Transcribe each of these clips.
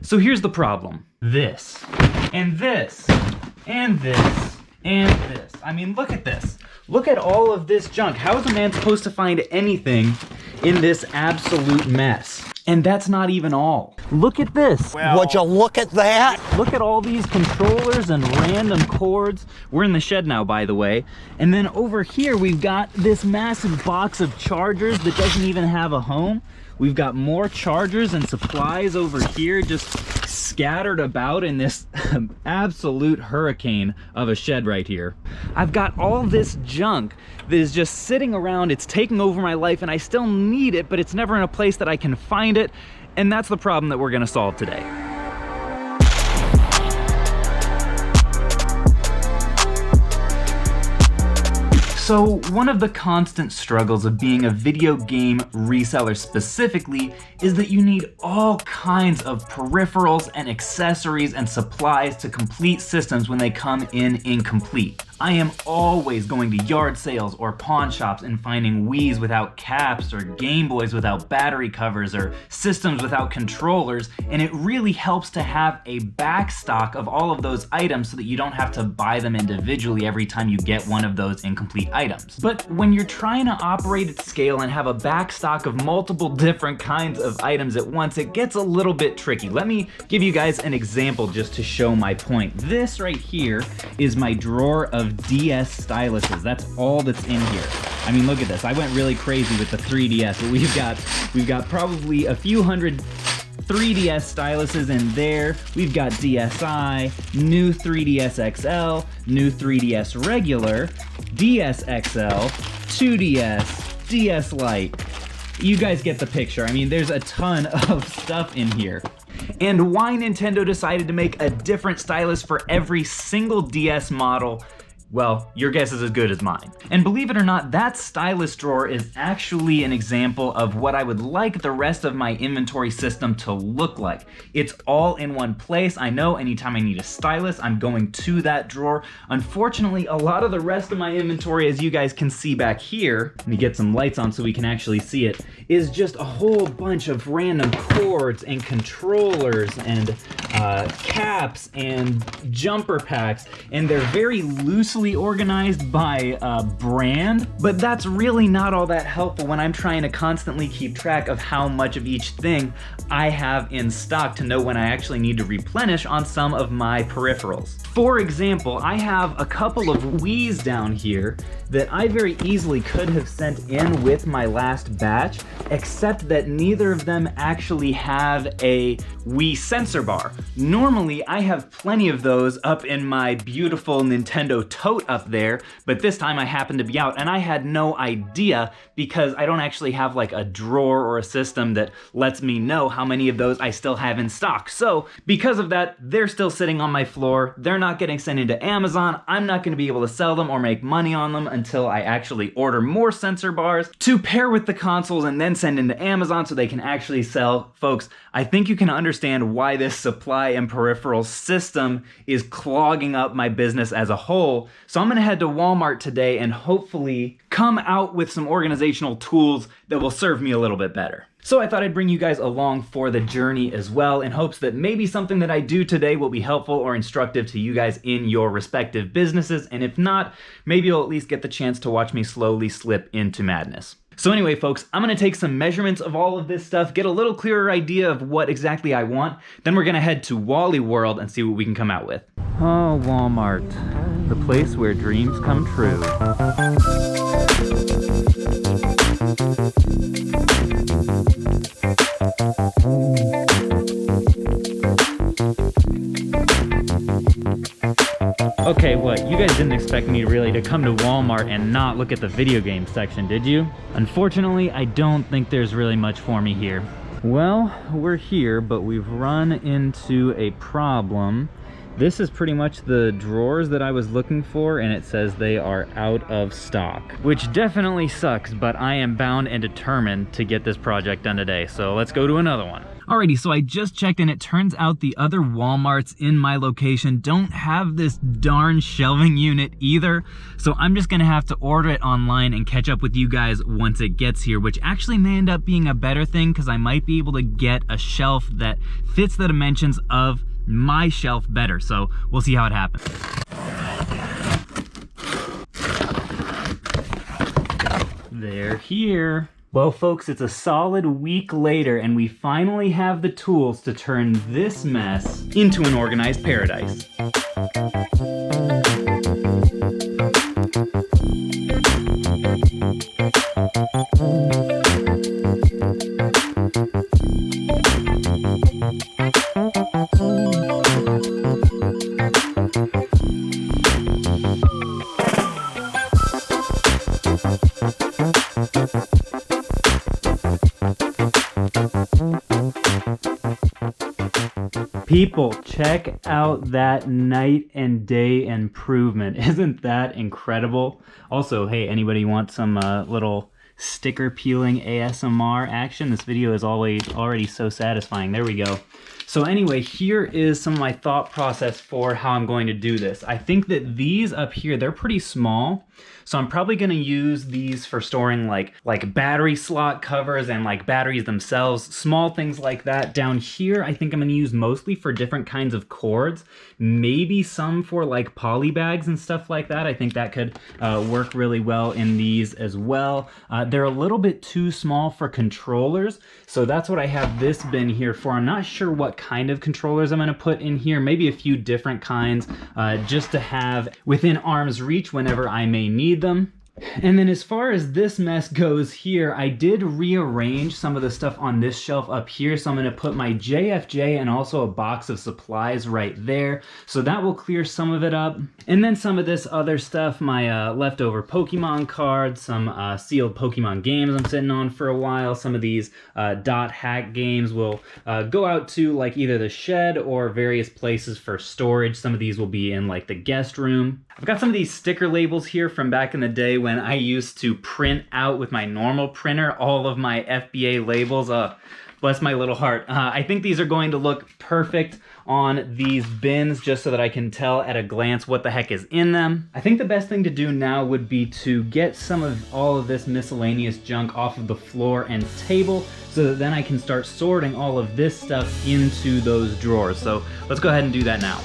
So here's the problem. This, and this, and this, and this. I mean, look at this. Look at all of this junk. How is a man supposed to find anything in this absolute mess? And that's not even all. Look at this. Well, would you look at that? Look at all these controllers and random cords. We're in the shed now, by the way. And then over here, we've got this massive box of chargers that doesn't even have a home. We've got more chargers and supplies over here just scattered about in this absolute hurricane of a shed right here. I've got all this junk that is just sitting around. It's taking over my life and I still need it, but it's never in a place that I can find it. And that's the problem that we're gonna solve today. So one of the constant struggles of being a video game reseller specifically is that you need all kinds of peripherals and accessories and supplies to complete systems when they come in incomplete. I am always going to yard sales or pawn shops and finding Wii's without caps or Game Boys without battery covers or systems without controllers, and it really helps to have a back stock of all of those items so that you don't have to buy them individually every time you get one of those incomplete items. But when you're trying to operate at scale and have a back stock of multiple different kinds of items at once, it gets a little bit tricky. Let me give you guys an example just to show my point. This right here is my drawer of DS styluses. That's all that's in here. I mean, look at this. I went really crazy with the 3DS, but we've got probably a few hundred 3DS styluses in there. We've got DSi, new 3DS XL, new 3DS regular, DS XL, 2DS, DS Lite. You guys get the picture. I mean, there's a ton of stuff in here. And why Nintendo decided to make a different stylus for every single DS model, well, your guess is as good as mine. And believe it or not, that stylus drawer is actually an example of what I would like the rest of my inventory system to look like. It's all in one place. I know anytime I need a stylus, I'm going to that drawer. Unfortunately, a lot of the rest of my inventory, as you guys can see back here, let me get some lights on so we can actually see it, is just a whole bunch of random cords and controllers and caps and jumper packs, and they're very loosely organized by brand, but that's really not all that helpful when I'm trying to constantly keep track of how much of each thing I have in stock to know when I actually need to replenish on some of my peripherals. For example, I have a couple of Wii's down here that I very easily could have sent in with my last batch, except that neither of them actually have a Wii sensor bar. Normally, I have plenty of those up in my beautiful Nintendo tote up there, but this time I happened to be out and I had no idea because I don't actually have like a drawer or a system that lets me know how many of those I still have in stock. So because of that, they're still sitting on my floor. They're not getting sent into Amazon. I'm not gonna be able to sell them or make money on them until I actually order more sensor bars to pair with the consoles and then send into Amazon so they can actually sell. Folks, I think you can understand why this supply and peripheral system is clogging up my business as a whole. So I'm gonna head to Walmart today and hopefully come out with some organizational tools that will serve me a little bit better. So I thought I'd bring you guys along for the journey as well in hopes that maybe something that I do today will be helpful or instructive to you guys in your respective businesses. And if not, maybe you'll at least get the chance to watch me slowly slip into madness. So anyway, folks, I'm gonna take some measurements of all of this stuff, get a little clearer idea of what exactly I want. Then we're gonna head to Wally World and see what we can come out with. Oh, Walmart, the place where dreams come true. Okay, what? You guys didn't expect me really to come to Walmart and not look at the video game section, did you? Unfortunately, I don't think there's really much for me here. Well, we're here, but we've run into a problem. This is pretty much the drawers that I was looking for, and it says they are out of stock, which definitely sucks, but I am bound and determined to get this project done today, so let's go to another one. Alrighty, so I just checked and it turns out the other Walmarts in my location don't have this darn shelving unit either. So I'm just gonna have to order it online and catch up with you guys once it gets here, which actually may end up being a better thing because I might be able to get a shelf that fits the dimensions of my shelf better. So we'll see how it happens. They're here. Well, folks, it's a solid week later, and we finally have the tools to turn this mess into an organized paradise. People, check out that night and day improvement. Isn't that incredible? Also, hey, anybody want some little sticker peeling ASMR action? This video is already so satisfying. There we go. So anyway, here is some of my thought process for how I'm going to do this. I think that these up here, they're pretty small. So I'm probably gonna use these for storing like battery slot covers and like batteries themselves, small things like that. Down here, I think I'm gonna use mostly for different kinds of cords, maybe some for like poly bags and stuff like that. I think that could work really well in these as well. They're a little bit too small for controllers, so that's what I have this bin here for. I'm not sure what kind of controllers I'm gonna put in here, maybe a few different kinds, just to have within arm's reach whenever I may need them. And then as far as this mess goes here, I did rearrange some of the stuff on this shelf up here. So I'm gonna put my JFJ and also a box of supplies right there. So that will clear some of it up. And then some of this other stuff, my leftover Pokemon cards, some sealed Pokemon games I'm sitting on for a while. Some of these dot hack games will go out to like either the shed or various places for storage. Some of these will be in like the guest room. I've got some of these sticker labels here from back in the day when I used to print out with my normal printer all of my FBA labels. Bless my little heart. I think these are going to look perfect on these bins just so that I can tell at a glance what the heck is in them. I think the best thing to do now would be to get some of all of this miscellaneous junk off of the floor and table so that then I can start sorting all of this stuff into those drawers. So let's go ahead and do that now.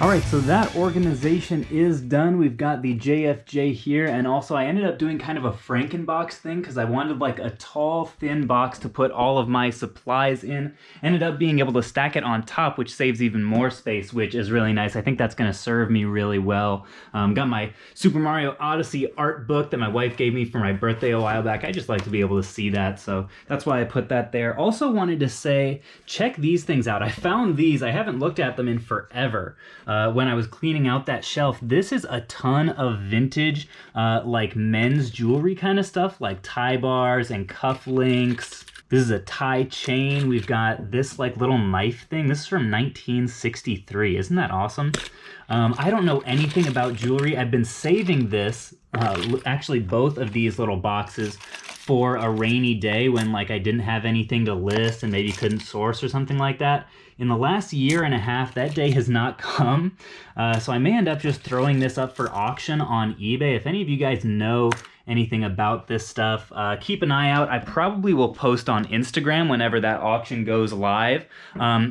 All right, so that organization is done. We've got the JFJ here, and also I ended up doing kind of a Frankenbox thing because I wanted like a tall, thin box to put all of my supplies in. Ended up being able to stack it on top, which saves even more space, which is really nice. I think that's gonna serve me really well. Got my Super Mario Odyssey art book that my wife gave me for my birthday a while back. I just like to be able to see that, so that's why I put that there. Also wanted to say, check these things out. I found these, I haven't looked at them in forever. When I was cleaning out that shelf. This is a ton of vintage, like men's jewelry kind of stuff, like tie bars and cufflinks. This is a tie chain. We've got this like little knife thing. This is from 1963. Isn't that awesome? I don't know anything about jewelry. I've been saving this, actually both of these little boxes, for a rainy day when like I didn't have anything to list and maybe couldn't source or something like that. In the last year and a half, that day has not come. So I may end up just throwing this up for auction on eBay. If any of you guys know anything about this stuff, keep an eye out. I probably will post on Instagram whenever that auction goes live,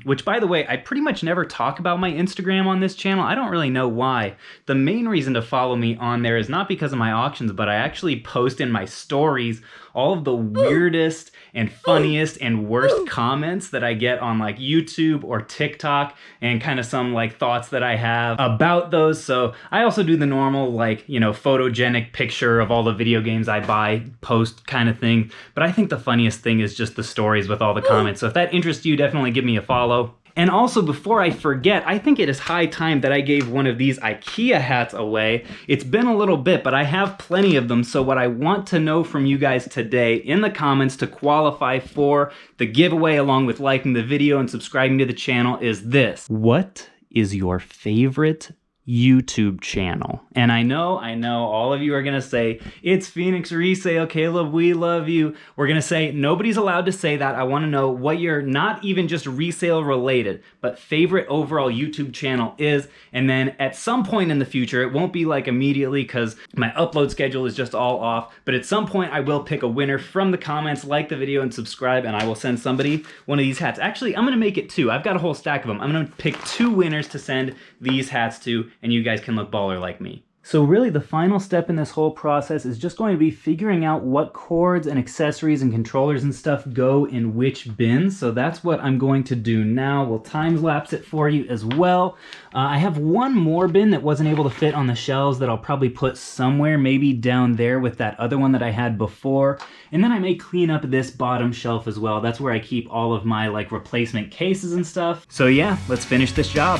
which, by the way, I pretty much never talk about my Instagram on this channel. I don't really know why. The main reason to follow me on there is not because of my auctions, but I actually post in my stories all of the weirdest and funniest and worst comments that I get on like YouTube or TikTok, and kind of some like thoughts that I have about those. So I also do the normal like, you know, photogenic picture of all the video games I buy, post kind of thing. But I think the funniest thing is just the stories with all the comments. So if that interests you, definitely give me a follow. And also, before I forget, I think it is high time that I gave one of these IKEA hats away. It's been a little bit, but I have plenty of them. So what I want to know from you guys today in the comments to qualify for the giveaway, along with liking the video and subscribing to the channel, is this. What is your favorite YouTube channel? And I know all of you are gonna say, it's Phoenix Resale, Caleb, we love you. We're gonna say, nobody's allowed to say that. I wanna know what your, not even just resale related, but favorite overall YouTube channel is. And then at some point in the future, it won't be like immediately because my upload schedule is just all off, but at some point I will pick a winner from the comments, like the video and subscribe, and I will send somebody one of these hats. Actually, I'm gonna make it 2. I've got a whole stack of them. I'm gonna pick 2 winners to send these hats to, and you guys can look baller like me. So really the final step in this whole process is just going to be figuring out what cords and accessories and controllers and stuff go in which bins. So that's what I'm going to do now. We'll time lapse it for you as well. I have one more bin that wasn't able to fit on the shelves that I'll probably put somewhere, maybe down there with that other one that I had before. And then I may clean up this bottom shelf as well. That's where I keep all of my like replacement cases and stuff. So yeah, let's finish this job.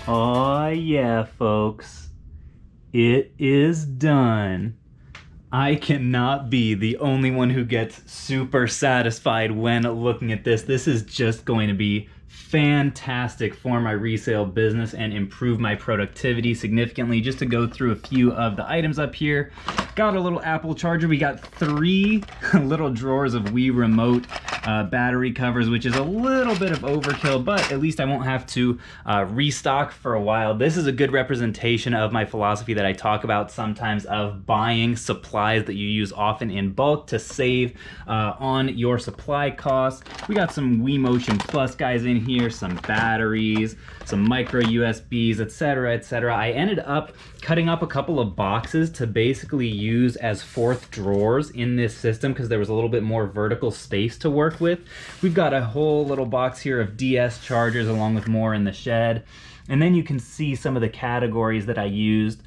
Oh yeah, folks, it is done. I cannot be the only one who gets super satisfied when looking at this. This is just going to be fantastic for my resale business and improve my productivity significantly. Just to go through a few of the items up here. Got a little Apple charger. We got 3 little drawers of Wii Remote battery covers, which is a little bit of overkill, but at least I won't have to restock for a while. This is a good representation of my philosophy that I talk about sometimes, of buying supplies that you use often in bulk to save on your supply costs. We got some Wii Motion Plus guys in here, some batteries, some micro USBs, etc., etc. I ended up cutting up a couple of boxes to basically use as 4th drawers in this system because there was a little bit more vertical space to work with. We've got a whole little box here of DS chargers along with more in the shed. And then you can see some of the categories that I used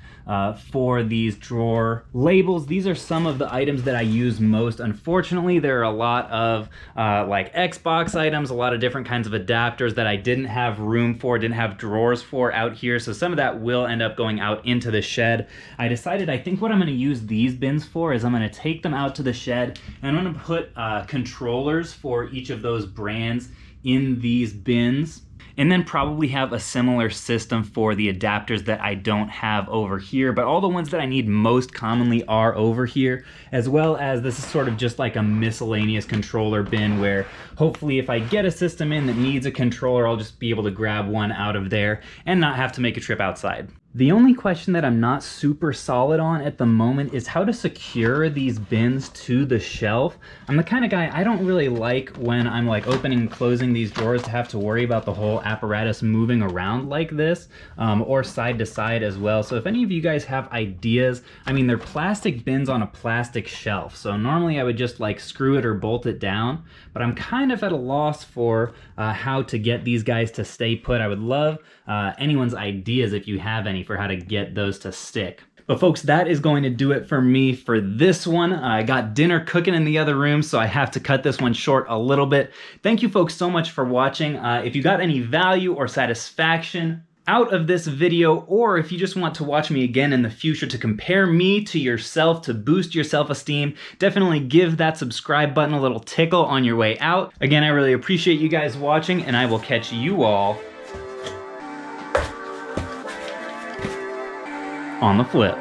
for these drawer labels. These are some of the items that I use most. Unfortunately, there are a lot of like Xbox items, a lot of different kinds of adapters that I didn't have room for, didn't have drawers for out here. So some of that will end up going out into the shed. I decided, I think what I'm gonna use these bins for is I'm gonna take them out to the shed and I'm gonna put controllers for each of those brands in these bins. And then probably have a similar system for the adapters that I don't have over here, but all the ones that I need most commonly are over here, as well as this is sort of just like a miscellaneous controller bin where hopefully if I get a system in that needs a controller, I'll just be able to grab one out of there and not have to make a trip outside. The only question that I'm not super solid on at the moment is how to secure these bins to the shelf. I'm the kind of guy, I don't really like when I'm like opening and closing these drawers to have to worry about the whole apparatus moving around like this, or side to side as well. So if any of you guys have ideas, I mean, they're plastic bins on a plastic shelf. So normally I would just like screw it or bolt it down, but I'm kind of at a loss for how to get these guys to stay put. I would love anyone's ideas if you have any for how to get those to stick. But folks, that is going to do it for me for this one. I got dinner cooking in the other room, so I have to cut this one short a little bit. Thank you folks so much for watching. If you got any value or satisfaction out of this video, or if you just want to watch me again in the future to compare me to yourself to boost your self-esteem, definitely give that subscribe button a little tickle on your way out. Again, I really appreciate you guys watching, and I will catch you all on the flip.